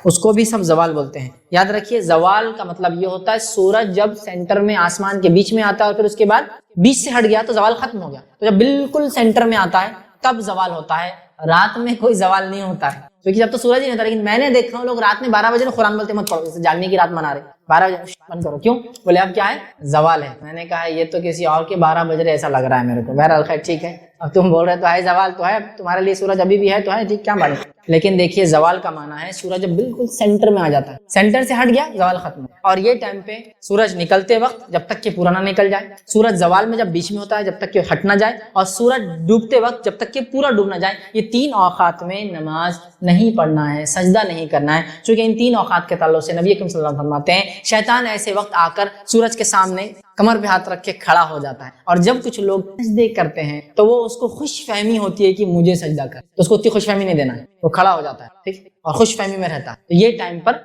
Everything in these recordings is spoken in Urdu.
اس کو بھی سب زوال بولتے ہیں. یاد رکھیے زوال کا مطلب یہ ہوتا ہے سورج جب سینٹر میں آسمان کے بیچ میں آتا ہے اور پھر اس کے بعد بیچ سے ہٹ گیا تو زوال ختم ہو گیا. تو جب بالکل سینٹر میں آتا ہے تب زوال ہوتا ہے. رات میں کوئی زوال نہیں ہوتا ہے کیونکہ جب تو سورج ہی نہیں ہوتا. لیکن میں نے دیکھا ہوں لوگ رات میں 12 بجے قرآن بولتے مت پڑھو, جیسے جاگنے کی رات منا رہے 12 بجے بند کرو. کیوں؟ بولے اب کیا ہے زوال ہے. میں نے کہا یہ تو کسی اور کے 12 بج رہے ایسا لگ رہا ہے میرے کو. بہرحال خیر ٹھیک ہے, اب تم بول رہے تو ہے زوال تو ہے, تمہارے لیے سورج ابھی بھی ہے تو ہے ٹھیک, کیا بات ہے. لیکن دیکھیے زوال کا معنی ہے سورج جب بالکل سینٹر میں آ جاتا ہے, سینٹر سے ہٹ گیا زوال ختم. اور یہ ٹائم پہ سورج نکلتے وقت جب تک کہ پورا نہ نکل جائے, سورج زوال میں جب بیچ میں ہوتا ہے جب تک کہ ہٹ نہ جائے, اور سورج ڈوبتے وقت جب تک کہ پورا ڈوب نہ جائے, یہ 3 اوقات میں نماز نہیں پڑھنا ہے, سجدہ نہیں کرنا ہے. چونکہ ان 3 اوقات کے تعلق سے نبی اکرم صلی اللہ علیہ وسلم فرماتے ہیں شیطان ایسے وقت آ کر سورج کے سامنے کمر پہ ہاتھ رکھ کے کھڑا ہو جاتا ہے, اور جب کچھ لوگ سجدے کرتے ہیں تو وہ اس کو خوش فہمی ہوتی ہے کہ مجھے سجدہ کر, تو اس کو اتنی خوش فہمی نہیں دینا ہے, وہ کھڑا ہو جاتا ہے ٹھیک, اور خوش فہمی میں رہتا ہے. تو یہ ٹائم پر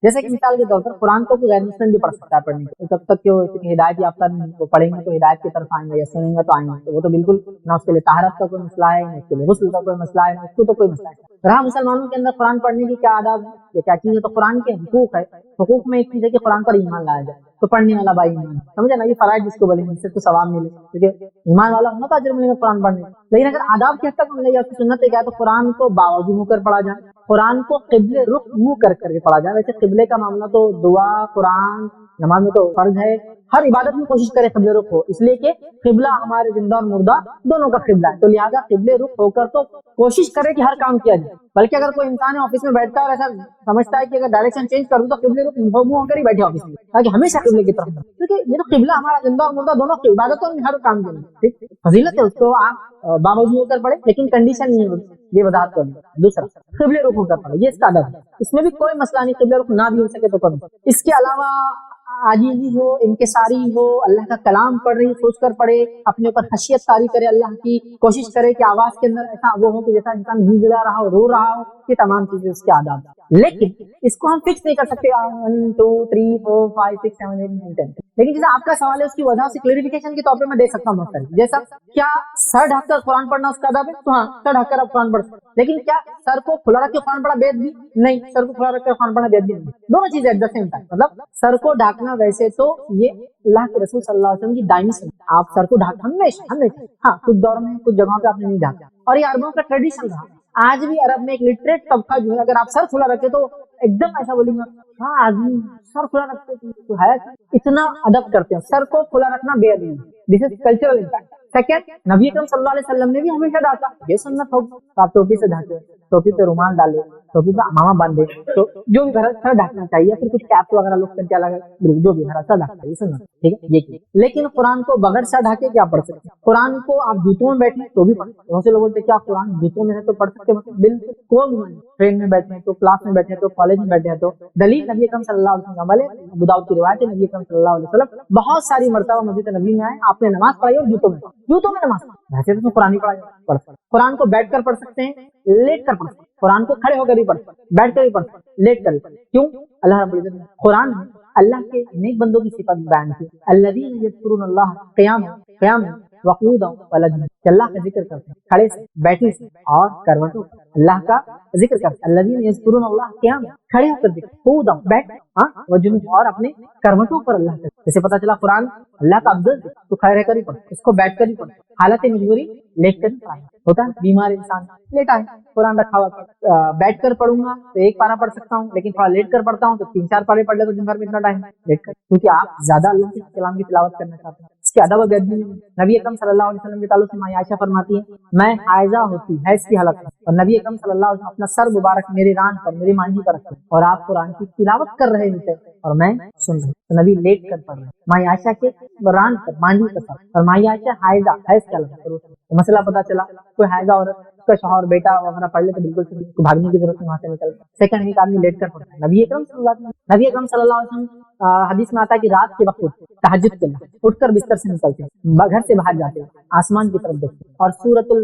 جیسے کہ مثال کے طور پر قرآن کو غیر مسلم بھی پڑھ سکتا ہے پڑھنے کو, جب تک کہ وہ ہدایت یافتہ نہیں, وہ پڑھیں گے تو ہدایت کی طرف آئیں گے, یا سنیں گے تو آئیں گے. تو وہ تو بالکل نہ اس کے لیے طہارت کا کوئی مسئلہ ہے, نہ اس کے لیے غسل کا کوئی مسئلہ ہے, نہ اس کو تو کوئی مسئلہ ہے. رہا مسلمانوں کے اندر قرآن پڑھنے کی کیا آداب ہے, کیا چیز ہے, تو قرآن کے حقوق ہے. حقوق میں ایک چیز ہے کہ قرآن پر ایمان لایا جائے, تو پڑھنے والا بھائی ایمان سمجھے نا, یہ فرائض جس کو بولیں گے, اس سے تو ثواب ملے, کیونکہ ایمان والا ہونا تو اجر ملے گا قرآن پڑھنے. لیکن اگر آداب کی حد تک ہم لے جائے تو سنت ہے کیا, تو قرآن کو باوضو ہو کر پڑھا جائے, قرآن کو قبلے رخ منہ کر کے پڑھا جائے. ویسے قبلے کا معاملہ تو دعا قرآن نماز میں تو فرض ہے, ہر عبادت میں کوشش کرے قبلے رخ ہو, اس لیے کہ قبلہ ہمارے زندہ اور مردہ دونوں کا قبلہ ہے. تو لہٰذا قبلے رخ ہو کر تو کوشش کرے کہ ہر کام کیا جائے. بلکہ اگر کوئی انسان آفس میں بیٹھتا ہے اور ایسا سمجھتا ہے کہ اگر ڈائریکشن چینج کروں تو قبلے رخ منہ ہو کر ہی بیٹھے آفس میں, تاکہ ہمیشہ قبلے کی طرف, کیونکہ یہ تو قبلہ ہمارا زندہ اور مردہ دونوں کی عبادتوں میں ہر کام کے لیے ٹھیک فضیلت ہے, اس کو آپ باوضو ہو کر پڑھے, لیکن کنڈیشن نہیں ہے, یہ وضاحت کر دیں. دوسرا قبلے رخ ہو کر پڑھے, یہ اس کا ادب ہے, اس میں بھی کوئی مسئلہ نہیں, قبلے رخ نہ بھی ہو سکے تو کرو. اس کے علاوہ عاجزی ہو, انکساری ہو, اللہ کا کلام پڑھ رہی سوچ کر پڑھے, اپنے اوپر خشیت طاری کرے اللہ کی, کوشش کرے کہ آواز کے اندر ایسا وہ ہو کہ جیسا انسان گڑگڑا رہا ہو, رو رہا ہو. یہ تمام چیزیں اس کے آداب. لیکن اس کو ہم فکس نہیں کر سکتے 1 2 3 4 5 6 7 8 9 10. لیکن جیسا آپ کا سوال ہے اس کی وجہ سے کلیریفیکیشن کے طور پہ میں دے سکتا ہوں مختلف, جیسا کیا سر ڈھک کر قرآن پڑھنا اس کا ادب ہے, تو ہاں سر ڈھک کر آپ قرآن پڑھ سکتے, لیکن کیا سر کو کھلا رکھ کے قرآن پڑھنا بیت بھی نہیں, سر کو کھلا رکھ کر قرآن پڑھنا بیت بھی نہیں. دونوں چیزیں ایٹ دا سیم ٹائم, مطلب سر کو ڈھانکنا ویسے تو یہ اللہ کے رسول صلی اللہ علیہ وسلم کی دائمی سنت, آپ سر کو ڈھانک ہمیشہ ہمیشہ, ہاں کچھ دور میں کچھ جگہوں پہ آپ نے نہیں ڈھانکا, اور یہ عربوں کا ٹریڈیشن رہا. آج بھی عرب میں ایک لٹریٹ طبقہ جو ہے, اگر آپ سر کھلا رکھے تو ایک دم ایسا بولیں گے ہاں آدمی سر کھلا رکھتے تو ہے, اتنا ادب کرتے ہیں. سر کو کھلا رکھنا بے ادبی, دس از کلچرل امپیکٹ. سیکنڈ, نبی اکرم صلی اللہ علیہ وسلم نے بھی ہمیشہ ڈانٹا, یہ سنت ہوگی, آپ ٹوپی سے ڈھانکے, ٹوپی پہ رومال ڈالے, ٹوپی پہ امامہ باندھے, تو جو بھی گھر سر ڈھانکنا چاہیے, پھر کچھ کیپ وغیرہ لوگ کر کے الگ جو بھی گھر سر ڈھانکنا چاہیے سنت, ٹھیک ہے یہ کی. لیکن قرآن کو بغیر سر ڈھانکے کیا پڑھ سکتے ہیں؟ قرآن کو آپ جوتوں میں بیٹھے تو بھی پڑھ سکتے. بہت سے لوگ بولتے کیا قرآن جوتوں میں ہے تو پڑھ سکتے ہیں, بالکل کوئی نہیں. ٹرین میں بیٹھے تو, کلاس میں بیٹھے تو, کالج میں بیٹھے تو, دلیل نبی اکرم صلی اللہ علیہ وسلم عمل ہے, ابو داؤد کی روایت ہے, نبی اکرم صلی اللہ علیہ وسلم بہت ساری مرتبہ مسجد نبی میں آئے, آپ نے نماز پڑھائی اور جوتوں میں نماز ویسے تو قرآن ہی پڑھ سکتے. قرآن کو بیٹھ کر پڑھ سکتے ہیں, لیٹ کر پڑھ سکتے ہیں, قرآن کو کھڑے ہو کر ہی پڑھ سکتے, بیٹھ کر ہی پڑھ سکتے, لیٹ کر ہی پڑھ. کیوں؟ اللہ رب العزت نے قرآن میں اللہ کے نیک بندوں کی صفت بیان کی, الذین یذکرون اللہ قیاما وقعودا وعلی جنوبہم, اللہ کا ذکر کرتے ہیں کھڑے سے, بیٹھے سے اور کروٹوں پر, اللہ کا ذکر کرتے ہیں. الذین یذکرون اللہ قیاما, کھڑے ہو کر ذکر, قعودا بیٹھ, ہاں وجنوبہم اور اپنے کروٹوں پر اللہ کا. جیسے پتہ چلا قرآن اللہ کا افضل تو کھڑے رہ کر ہی پڑھ, اس کو بیٹھ کر ہی پڑھ. حالت مجبوری لیٹ کر ہی پڑھا ہوتا ہے, بیمار انسان لیٹا ہے, قرآن رکھا ہوا, بیٹھ کر پڑھوں گا تو 1 پارہ پڑھ سکتا ہوں, لیکن تھوڑا لیٹ کر پڑھتا ہوں تو 3 4 پارے پڑھ لے تو دن بھر میں اتنا ٹائم لیٹ کر, کیونکہ آپ زیادہ اللہ کے کلام کی تلاوت کرنا چاہتے ہیں. اس کے ادب و ادبی نبی اکرم صلی اللہ علیہ وسلم کے تعلق سے ماں عائشہ فرماتی ہے, میں حائضہ ہوتی حیض کی حالت میں, اور نبی اکرم صلی اللہ علیہ وسلم اپنا سر مبارک میری ران پر, میری مانجی پر رکھتے, اور آپ قرآن کی تلاوت کر رہے ہوتے اور میں سن رہا, تو نبی لیٹ کر پڑھ رہے, ماں عائشہ کے ران پر, مانجی پر, اور ماں عائشہ حائضہ حیض کی حالت میں. مسئلہ پتا چلا کوئی حائضہ عورت, اس کا شوہر بیٹا وغیرہ پڑھ لے تو بالکل بھاگنے کی ضرورت نہیں, وہاں سے نکل. سیکنڈ, ایک آدمی لیٹ کر پڑھتا ہے. نبی اکرم صلی اللہ علیہ وسلم حدیث میں آتا ہے کہ رات کے وقت تہجد کے لیے اٹھ کر بستر سے نکلتے ہیں, گھر سے باہر جاتے ہیں, آسمان کی طرف دیکھتے ہیں, اور سورۃ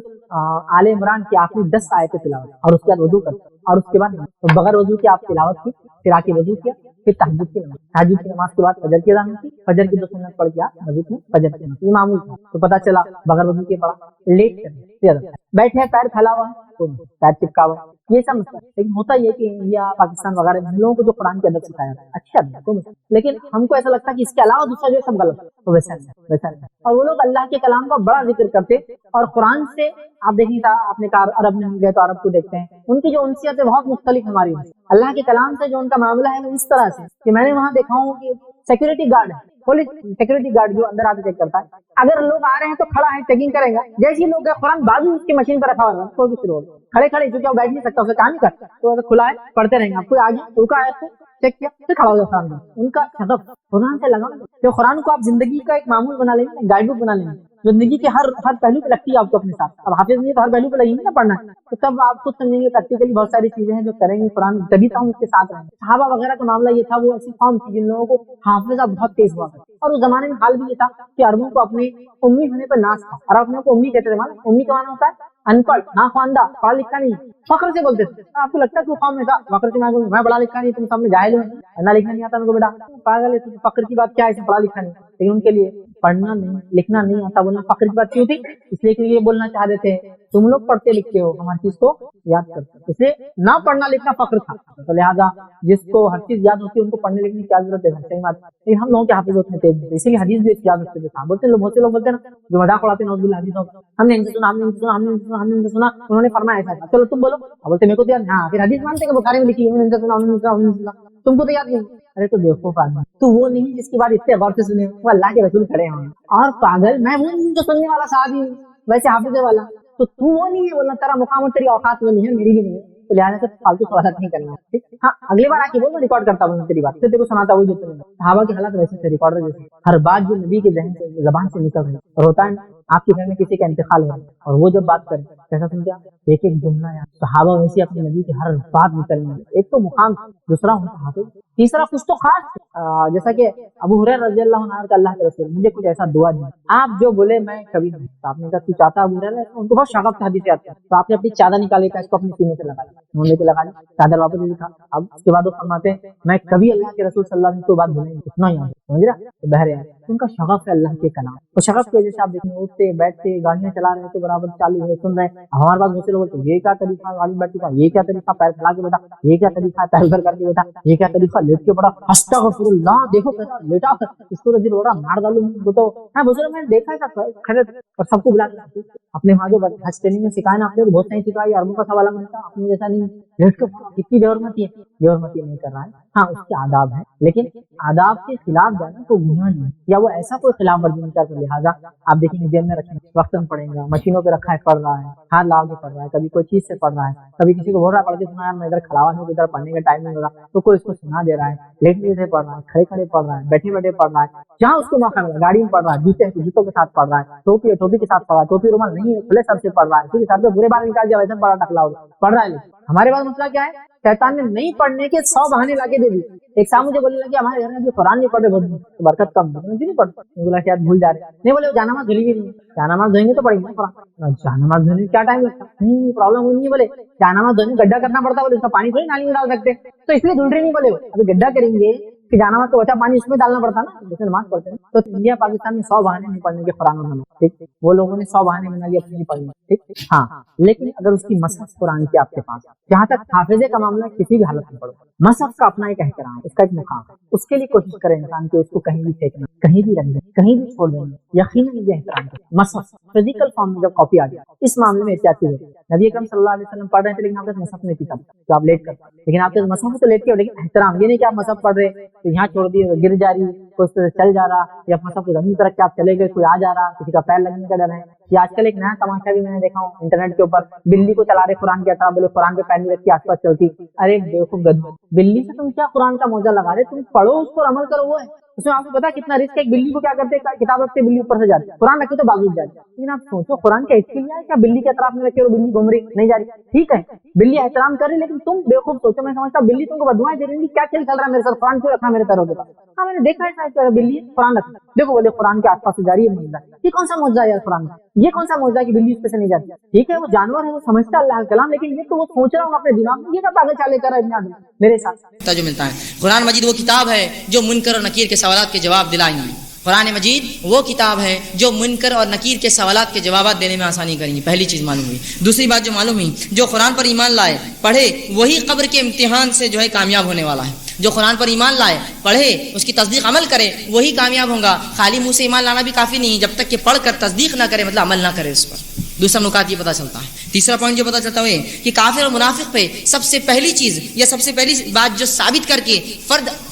آل عمران کی آخری 10 آیتیں تلاوت, اور اس کے بعد وضو کرتے, اور اس کے بعد بغیر وضو کے آپ تلاوت کی, پھر آ کے وضو کیا, پھر تہجد کی نماز کے بعد فجر کی اذان ہوتی، فجر کی 2 سنت پڑھ کے آپ مسجد میں فجر کی نماز، یہ معمول تھا۔ تو پتا چلا بغیر وضو کے پڑھا، لیٹ کر بیٹھے پیر پھیلا ہوا ہے، پیر چپکا ہوا، یہ سب مسئلہ۔ لیکن ہوتا یہ کہ انڈیا پاکستان وغیرہ میں لوگوں کو جو قرآن کی ادب سکھایا جاتا ہے اچھا ہے، لیکن ہم کو ایسا لگتا ہے کہ اس کے علاوہ دوسرا جو سب غلط ہے، تو ویسا نہیں۔ اور وہ لوگ اللہ کے کلام کا بڑا ذکر کرتے، اور قرآن سے آپ دیکھیں گا، آپ نے کہا عرب میں گئے تو عرب کو دیکھتے ہیں، ان کی جو انسیت ہے بہت مختلف ہماری ہے۔ اللہ کے کلام سے جو ان کا معاملہ ہے وہ اس طرح سے کہ میں نے وہاں دیکھا ہوں کہ سیکورٹی گارڈ ہے، پولیس سیکورٹی گارڈ جو اندر آتے چیک کرتا ہے، اگر لوگ آ رہے ہیں تو کھڑا ہے چیکنگ کرے گا، جیسے لوگ قرآن بازو اس کی مشین پر رکھا ہوا ہے کوئی بھی شروع ہو کھڑے چونکہ وہ بیٹھ نہیں سکتا، اسے کام نہیں کرتا، تو اگر کھلا ہے پڑھتے رہیں گے، آپ کوئی آگے رکا ہے تو چیک کیا پھر کھڑا ہو جاتا ہے۔ ان کا شغف قرآن سے لگا، جو قرآن کو آپ زندگی کا ایک معمول بنا لیں گے، گائیڈ بک بنا لیں گے، زندگی کے ہر پہلو پہ لگتی ہے آپ کو اپنے ساتھ۔ اب حافظ نہیں تو ہر پہلو پہ لگیں گے نا پڑھنا، تو تب آپ خود سمجھیں گے پریکٹیکلی بہت ساری چیزیں ہیں جو کریں گے قرآن، تبھی تو ہم اس کے ساتھ رہیں گے۔ صحابہ وغیرہ کا معاملہ یہ تھا، وہ ایسی قوم تھی جن لوگوں کو حافظہ بہت تیز ہوا کرتا، اور اس زمانے میں حال بھی یہ تھا کہ عربوں کو اپنے امی ہونے پر ناز تھا، عرب میں کو امی کہتے تھے، امی کا معنی ہوتا ہے ان پڑھ، ناخواندہ، پڑھا لکھا نہیں، فخر سے بولتے تھے۔ آپ کو لگتا ہے کہ قوم میں تھا فخر سے میں پڑھا لکھا نہیں، تم سب میں جاہل ہو، پڑھنا لکھنا نہیں آتا ان کو، بیٹا پاگل ہے، فخر کی بات کیا ہے، پڑھا لکھا نہیں، لیکن ان کے لیے پڑھنا نہیں لکھنا نہیں آتا بولنا فخر کی بات کیوں تھی؟ اس لیے کہ یہ بولنا چاہ رہے تھے تم لوگ پڑھتے لکھتے ہو، ہم ہر چیز کو یاد کرتے، اس لیے نہ پڑھنا لکھنا فخر تھا، تو لہٰذا جس کو ہر چیز یاد ہوتی ہے ان کو پڑھنے لکھنے کی کیا ضرورت ہے؟ صحیح بات، لیکن ہم لوگوں کے حافظ اتنے تیز ہیں، اسی لیے حدیث بھی یاد رکھتے تھے، بولتے ہیں بہت سے لوگ بولتے ہیں نا جو مذاق اڑاتے ہیں، نعوذ باللہ حدیث ہم نے ان سے سنا، ہم نے ان سے سنا، ہم نے ان سے سنا، ہم نے ان سے سنا، انہوں نے فرمایا ایسا تھا، چلو تم بولو، بولتے میرے کو تو یاد، ہاں پھر حدیث مانتے کہ بخاری میں لکھی ہے، ان سے سنا، ان سے سنا، ان سے سنا، تم کو تو یاد نہیں۔ ارے تو بیوقوف آدمی، تو وہ نہیں جس کی بات اتنے غور سے سنے، وہ اللہ کے رسول کھڑے ہوں، اور پاگل میں وہ جو سننے والا صحابی ہوں ویسے حافظ والا، تو وہ نہیں ہے، بولنا تیرا مقام اور تیری اوقات میں نہیں ہے، میری بھی نہیں ہے، تو لہٰذا سے فالتو سوالات نہیں کرنا، ٹھیک؟ ہاں اگلی بار آ کے بول، میں ریکارڈ کرتا ہوں تیری بات، پھر تیرے کو سناتا وہی جو تم نے۔ صحابہ کے حالات ویسے تھے، ریکارڈر جیسے، ہر بات جو نبی کے ذہن سے زبان سے نکل رہی، اور ہوتا ہے آپ کے گھر میں کسی کا انتقال ہو اور وہ جب بات کرے کیسا سنتے ہیں، ایک ایک جملہ یا صحابہ ویسے اپنے نبی کی ہر بات نکلنے، ایک تو مقام، دوسرا ہوتا حافظ، تیسرا کچھ تو خاص، جیسا کہ ابو ہریرہ رضی اللہ عنہ کا اللہ کے رسول مجھے کچھ ایسا دعا دیا، آپ جو بولے میں کبھی نہیں، آپ نے کہا تو چاہتا ابو ہریرہ، ان کو بہت شغف تھا حدیث آتا ہے، تو آپ نے اپنی چادر نکالی تھا، اس کو اپنے سینے سے لگا لیا، منہ کے لگا لیا، چادر واپس نہیں دکھا۔ اب اس کے بعد وہ فرماتے ہیں میں کبھی اللہ کے رسول صلی اللہ علیہ وسلم کو بات بھولیں گے، اتنا یاد سمجھ رہا، تو بہرے ان کا شغف ہے اللہ کے کلام، اور شغف کی وجہ سے آپ دیکھیں اٹھتے بیٹھتے گاڑیاں چلا رہے ہیں تو برابر چالو ہے سن رہے ہیں، ہمارے پاس دوسرے لوگ تو یہ کیا طریقہ گاڑی بیٹھنے کا، یہ کیا طریقہ پیر پھیلا کے بیٹھا، یہ کیا طریقہ پیر ادھر کر کے بیٹھا، یہ کیا طریقہ لیٹ کے بیٹھا، استغفر اللہ، دیکھو کیسا لیٹا، اس کو تو دل ہو رہا مار ڈالوں وہ تو ہے بزرگ، میں نے دیکھا تھا خرید، اور سب کو بلا کے اپنے وہاں جو حج ٹریننگ میں سکھایا نا، آپ نے بہت نہیں سکھائی، عربوں کا سوال ملتا، اپنے جیسا نہیں لیٹ کے کتنی بے حرمتی ہے، بے حرمتی نہیں کر رہا ہے، ہاں اس کے آداب ہیں، لیکن آداب کے خلاف جانا تو گناہ نہیں، یا وہ ایسا کوئی خلاف ورزی نہیں کرتا، لہٰذا آپ دیکھیں گے جیب میں رکھیں وقتاً پڑھیں گا، مشینوں پہ رکھا ہے پڑھ رہا ہے، ہاتھ لا کے پڑھ رہا ہے، کبھی کوئی چیز سے پڑھ رہا ہے، کبھی کسی کو بول رہا ہے پڑھ کے سنا، میں ادھر کھڑا ہوا ہوں، ادھر پڑھنے کا ٹائم نہیں ہو رہا، تو کوئی اس کو سنا دے رہا ہے، لیٹے سے پڑھ رہا ہے، کھڑے کھڑے پڑھ رہا ہے، بیٹھے بیٹھے پڑھ رہا ہے، جہاں اس کو موقع ملا، گاڑی میں پڑھ رہا ہے، جوتے ہیں جوتوں کے ساتھ پڑھ رہا ہے، ٹوپی ہے ٹوپی کے ساتھ پڑھ رہا ہے، ٹوپی رومال نہیں ہے کھلے سر سے پڑھ رہا ہے، اسی کے ساتھ برے بار نکال دیا ویسے بڑا ٹکلا ہوگا پڑھ رہا ہے، ہمارے پاس مسئلہ کیا ہے، شیطان نے نہیں پڑھنے کے 100 بہانے لا کے دے دی۔ ایک صاحب مجھے بولنے لگے ہمارے گھر میں قرآن نہیں پڑھے، بہت برکت کم نہیں پڑھتے، بولا شاید بھول جا رہے نہیں، بولے جانماز دھلی بھی نہیں، جانماز دھوئیں گے تو پڑھیں گے قرآن، جانماز دھونے کیا ٹائم لگتا نہیں، پرابلم نہیں ہے، بولے جانماز دھونے گڈھا کرنا پڑتا، بولے اس کا پانی تھوڑی نالی میں ڈال سکتے، تو اس لیے دھل رہے نہیں، بولے ابھی گڈھا کریں گے کہ جانماز تو بچا پانی اس میں ڈالنا پڑتا نا، جیسے نماز پڑھتے ہیں، تو انڈیا پاکستان میں 100 بہانے نہیں پڑھنے کے قرآن میں، ٹھیک، وہ لوگوں نے 100 بہانے بنا لیے اپنی پڑھنے، ٹھیک، ہاں لیکن اگر اس کی مصحف قرآن کی آپ کے پاس، جہاں تک حافظے کا معاملہ کسی بھی حالت میں پڑھو، مصحف کا اپنا ایک احترام، اس کا ایک مقام، اس کے لیے کوشش کرے انسان کہ اس کو کہیں بھی پھینکنا، کہیں بھی رکھنا، کہیں بھی چھوڑ دینا، یقیناً یہ احترام ہے۔ مصحف فزیکل فارم میں جب کاپی آ جائے اس معاملے میں احتیاط کی، نبی اکرم صلی اللہ علیہ وسلم پڑھ رہے تھے لیکن آپ کے مصحف نہیں تھی تب، تو آپ لیٹ کرتے، لیکن آپ کے مصحف تو لیٹ کے، لیکن احترام یہ نہیں کہ آپ مصحف پڑھ رہے تو یہاں چھوڑ دیے، گر جا رہی، کوئی چل جا رہا، یا مصحف کو زمین پر رکھ کے آپ چلے گئے، کوئی آ جا رہا، کسی کا پیر لگنے کا ڈر ہے، یا آج کل ایک نیا تماشا بھی میں نے دیکھا ہوں انٹرنیٹ کے اوپر، بلی کو چلا رہے قرآن کے اطراف، بولے قرآن پہ پیر نہیں رکھ کے آس پاس چلتی، ارے دیکھو گدھو، بلی سے تم کیا قرآن کا موزہ لگا رہے، تم پڑھو اس پر عمل کرو، وہ ہے اس میں آپ کو پتا کتنا رسک ہے، ایک بلی کو کیا کرتے ہیں، کتاب رکھتے بلی اوپر سے جاتی ہے، قرآن رکھتے تو بازو جاتی ہے، لیکن آپ سوچو قرآن کا اس کے لیے ہے کیا بلی کے اطراف میں رکھے اور بلی گھوم رہی نہیں جا رہی، ٹھیک ہے بلی احترام کر رہی، لیکن تم بےخوب سوچو، میں سمجھتا بلی تم کو بدوائیں دے رہی، کیا کھیل چل رہا ہے میرے ساتھ، قرآن کیوں رکھا میرے پیروں کے پاس، ہاں میں نے دیکھا ہے بلی قرآن رکھا، دیکھو بولے قرآن کے آس پاس سے جاری ہے معجزہ. یہ کون سا معجزہ ہے یار قرآن کا؟ یہ کون سا معجزہ ہے کہ بلی اس پہ سے نہیں جاتی؟ ٹھیک ہے وہ جانور ہے، وہ سمجھتا ہے اللہ کا کلام، لیکن یہ تو وہ سوچ رہا ہوں اپنے دماغ میں، یہ کیا پاگل چالے کر رہا ہے ابن آدم میرے ساتھ. جو ملتا ہے قرآن مجید وہ کتاب ہے جو منکر اور نکیر کے سوالات کے جواب دلائیں گی. قرآن مجید وہ کتاب ہے جو منکر اور نکیر کے سوالات کے جوابات دینے میں آسانی کریں گی. پہلی چیز معلوم ہوئی. دوسری بات جو معلوم ہوئی، جو قرآن پر ایمان لائے پڑھے وہی قبر کے امتحان سے جو ہے کامیاب ہونے والا ہے. جو قرآن پر ایمان لائے پڑھے اس کی تصدیق عمل کرے وہی کامیاب ہوگا. خالی منہ سے ایمان لانا بھی کافی نہیں، جب تک کہ پڑھ کر تصدیق نہ کرے، مطلب عمل نہ کرے اس پر. دوسرا نکات یہ پتہ چلتا ہے. تیسرا پوائنٹ جو پتہ چلتا ہے کہ کافر اور منافق پہ سب سے پہلی چیز یا سب سے پہلی بات جو ثابت کر کے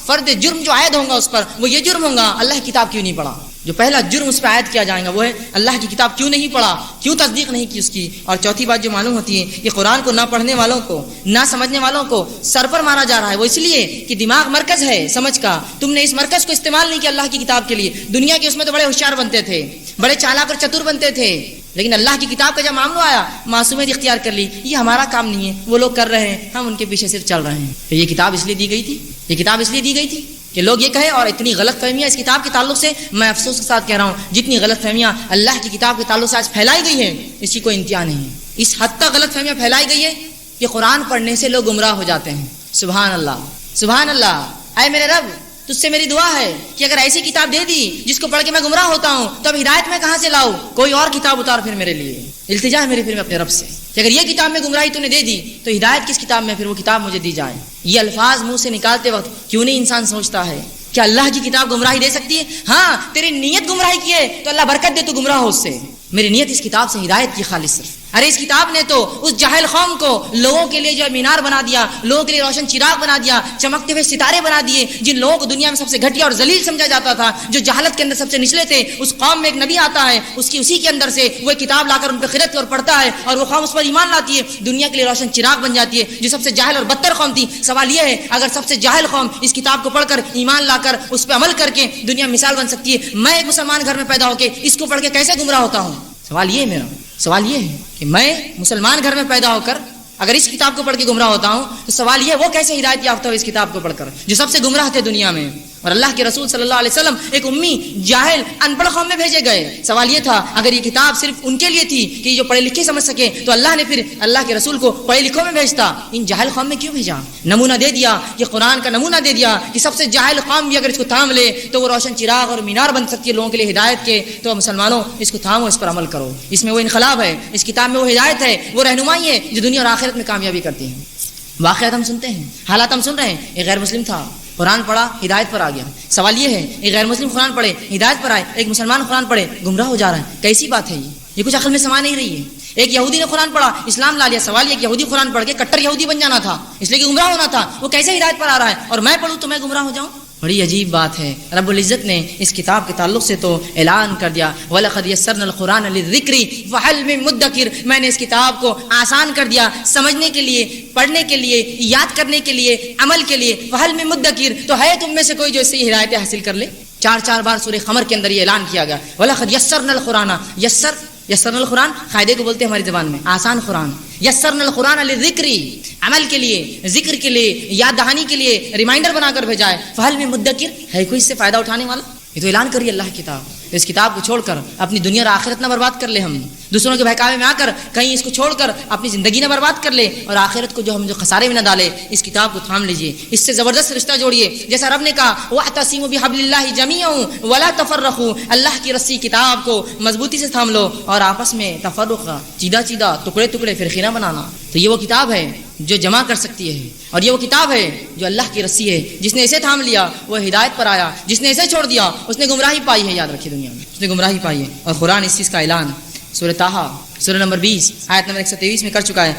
فرد جرم جو عائد ہوگا اس پر، وہ یہ جرم ہوگا اللہ کی کتاب کیوں نہیں پڑھا. جو پہلا جرم اس پہ عائد کیا جائے گا وہ ہے اللہ کی کتاب کیوں نہیں پڑھا، کیوں تصدیق نہیں کی اس کی. اور چوتھی بات جو معلوم ہوتی ہے کہ قرآن کو نہ پڑھنے والوں کو، نہ سمجھنے والوں کو سر پر مارا جا رہا ہے. وہ اس لیے کہ دماغ مرکز ہے سمجھ کا، تم نے اس مرکز کو استعمال نہیں کیا اللہ کی کتاب کے لیے. دنیا کے اس میں تو بڑے ہوشیار بنتے تھے، بڑے چالاک اور چتر بنتے تھے، لیکن اللہ کی کتاب کا جب معاملہ آیا معصومیت اختیار کر لی. یہ ہمارا کام نہیں ہے، وہ لوگ کر رہے ہیں، ہم ان کے پیچھے صرف چل رہے ہیں. یہ کتاب اس لیے دی گئی تھی، یہ کتاب اس لیے دی گئی تھی کہ لوگ یہ کہیں. اور اتنی غلط فہمیاں اس کتاب کے تعلق سے، میں افسوس کے ساتھ کہہ رہا ہوں، جتنی غلط فہمیاں اللہ کی کتاب کے تعلق سے آج پھیلائی گئی ہیں اس کی کوئی انتہا نہیں ہے. اس حد تک غلط فہمیاں پھیلائی گئی ہے کہ قرآن پڑھنے سے لوگ گمراہ ہو جاتے ہیں. سبحان اللہ سبحان اللہ. اے میرے رب تجھ سے میری دعا ہے کہ اگر ایسی کتاب دے دی جس کو پڑھ کے میں گمراہ ہوتا ہوں تو اب ہدایت میں کہاں سے لاؤں؟ کوئی اور کتاب اتار پھر میرے لیے. التجا ہے میری پھر اپنے رب سے کہ اگر یہ کتاب میں گمراہی تو نے دے دی تو ہدایت کس کتاب میں؟ پھر وہ کتاب مجھے دی جائے. یہ الفاظ منہ سے نکالتے وقت کیوں نہیں انسان سوچتا ہے کہ اللہ کی کتاب گمراہی دے سکتی ہے؟ ہاں تیری نیت گمراہی کی ہے تو اللہ برکت دے، تو گمراہ ہو اس سے. میری نیت اس کتاب سے ہدایت کی خالص صرف. ارے اس کتاب نے تو اس جاہل قوم کو لوگوں کے لیے جو ہے مینار بنا دیا، لوگوں کے لیے روشن چراغ بنا دیا، چمکتے ہوئے ستارے بنا دیے. جن لوگوں کو دنیا میں سب سے گھٹیا اور ذلیل سمجھا جاتا تھا، جو جہالت کے اندر سب سے نچلے تھے، اس قوم میں ایک نبی آتا ہے، اسی کے اندر سے وہ کتاب لا کر ان پہ خرد اور پڑھتا ہے اور وہ قوم اس پر ایمان لاتی ہے، دنیا کے لیے روشن چراغ بن جاتی ہے. جو سب سے جاہل اور بدتر قوم تھی، سوال یہ ہے اگر سب سے جاہل قوم اس کتاب کو پڑھ کر ایمان لا کر اس پہ عمل کر کے دنیا میں مثال بن سکتی ہے، میں ایک مسلمان گھر میں پیدا ہو کے اس کو پڑھ کے کیسے گمراہ ہوتا ہوں؟ سوال یہ ہے میرا، سوال یہ ہے کہ میں مسلمان گھر میں پیدا ہو کر اگر اس کتاب کو پڑھ کے گمراہ ہوتا ہوں تو سوال یہ وہ کیسے ہدایت یافتہ ہو اس کتاب کو پڑھ کر جو سب سے گمراہ تھے دنیا میں. اور اللہ کے رسول صلی اللہ علیہ وسلم ایک امی جاہل ان پڑھ قوم میں بھیجے گئے. سوال یہ تھا اگر یہ کتاب صرف ان کے لیے تھی کہ جو پڑھے لکھے سمجھ سکے تو اللہ نے پھر اللہ کے رسول کو پڑھے لکھوں میں بھیجتا، ان جاہل قوم میں کیوں بھیجا؟ نمونہ دے دیا کہ قرآن کا نمونہ دے دیا کہ سب سے جاہل قوم بھی اگر اس کو تھام لے تو وہ روشن چراغ اور مینار بن سکتی ہے لوگوں کے لیے ہدایت کے. تو مسلمانوں اس کو تھامو، اس پر عمل کرو. اس میں وہ انقلاب ہے، اس کتاب میں وہ ہدایت ہے، وہ رہنمائی ہے جو دنیا اور آخرت میں کامیابی کرتی ہے. واقعات ہم سنتے ہیں، حالات ہم سن رہے ہیں. ایک غیر مسلم تھا، قرآن پڑھا ہدایت پر آ گیا. سوال یہ ہے ایک غیر مسلم قرآن پڑھے ہدایت پر آئے، ایک مسلمان قرآن پڑھے گمراہ ہو جا رہا ہے. کیسی بات ہے یہ کچھ عقل میں سما نہیں رہی ہے. ایک یہودی نے قرآن پڑھا اسلام لا لیا. سوال یہ کہ یہودی قرآن پڑھ کے کٹر یہودی بن جانا تھا اس لیے کہ گمراہ ہونا تھا، وہ کیسے ہدایت پر آ رہا ہے اور میں پڑھوں تو میں گمراہ ہو جاؤں؟ بڑی عجیب بات ہے. رب العزت نے اس کتاب کے تعلق سے تو اعلان کر دیا وَلَقَدْ يَسَّرْنَا الْقُرْآنَ لِلذِّكْرِ فَهَلْ مِن مُدَّكِرٍ. میں نے اس کتاب کو آسان کر دیا سمجھنے کے لیے، پڑھنے کے لیے، یاد کرنے کے لیے، عمل کے لیے. فَهَلْ مِن مُدَّكِرٍ. تو ہے تم میں سے کوئی جو اس سے ہدایت حاصل کر لے؟ 4 بار سورہ قمر کے اندر یہ اعلان کیا گیا وَلَقَدْ يَسَّرْنَا الْقُرْآنَ. یسرنا القرآن قاعدے کو بولتے ہیں ہماری زبان میں آسان قرآن. یسرنا القرآن للذکر، عمل کے لیے، ذکر کے لیے، یاد دہانی کے لیے، ریمائنڈر بنا کر بھیجا ہے. فہل میں مدکر ہے کوئی اس سے فائدہ اٹھانے والا؟ یہ تو اعلان کریے اللہ کی کتاب. اس کتاب کو چھوڑ کر اپنی دنیا اور آخرت نہ برباد کر لے. ہم دوسروں کے بہکاوے میں آ کر کہیں اس کو چھوڑ کر اپنی زندگی نہ برباد کر لے اور آخرت کو جو خسارے میں نہ ڈالے. اس کتاب کو تھام لیجئے، اس سے زبردست رشتہ جوڑیے. جیسا رب نے کہا وَاعْتَصِمُوا بِحَبْلِ اللَّهِ جَمِيعًا وَلَا تَفَرَّقُوا. اللہ کی رسی کتاب کو مضبوطی سے تھام لو اور آپس میں تفرق، چیدہ ٹکڑے فرقے نہ بنانا. تو یہ وہ کتاب ہے جو جمع کر سکتی ہے اور یہ وہ کتاب ہے جو اللہ کی رسی ہے. جس نے اسے تھام لیا وہ ہدایت پر آیا، جس نے اسے چھوڑ دیا اس نے گمراہی پائی ہے. یاد رکھیے دنیا میں اس نے گمراہی پائی ہے. اور قرآن اس چیز کا اعلان سورہ طٰہٰ سورہ نمبر 20 آیت نمبر 123 میں کر چکا ہے.